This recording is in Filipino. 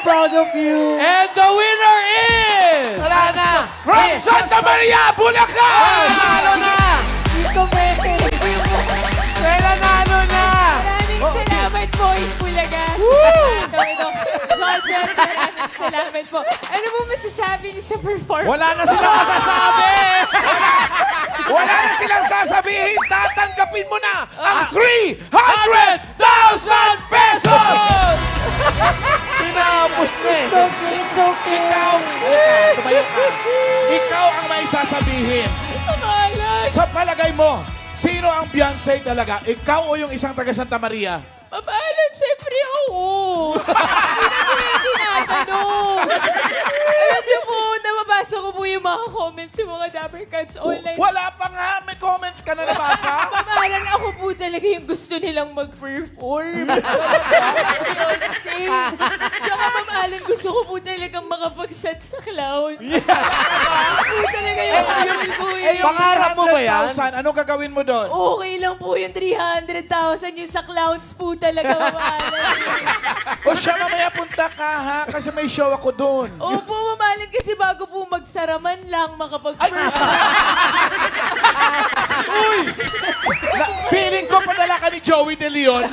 proud of you. And the winner is... Wala na! From Santa Maria, Bulacan! Nanalo na! Tito Meke. Kaya nanalo na! Maraming salamat po, Itbulaga. Ito. Judges, maraming salamat po. Ano mo masasabi niyo sa performance? Wala na silang masasabi! Wala na silang sasabihin, tatanggapin mo na ang 300,000 pesos! Tinapos na eh. It's okay, it's okay. Ikaw, tumayo ka. Ikaw ang may sasabihin. Pangalan. Sa palagay mo, sino ang Beyonce talaga? Ikaw o yung isang taga Santa Maria? Pangalan, syempre ako. Hindi na po yung tinatanong. Alam niyo po, nababasa ko po yung mga comments yung mga Dapper Cats online. Wala pa nga, may comments ka na nabasa. Pangalan, ako po talaga yung gusto nilang mag-perform. Beyonce. Tsaka pangalan, gusto ko po talagang makapag-set sa clouds. Ako po talaga yung goal ko eh. Pangarap mo ba yan? 100,000, ano gagawin mo doon? Okay lang po yung 300,000 yung sa clouds po talaga mamahalan. O siya, mamaya punta ka ha, kasi may show ako doon. Opo, mamahalan kasi bago po magsaraman lang makapag-perform. Feeling ko padala ka ni Joey De Leon.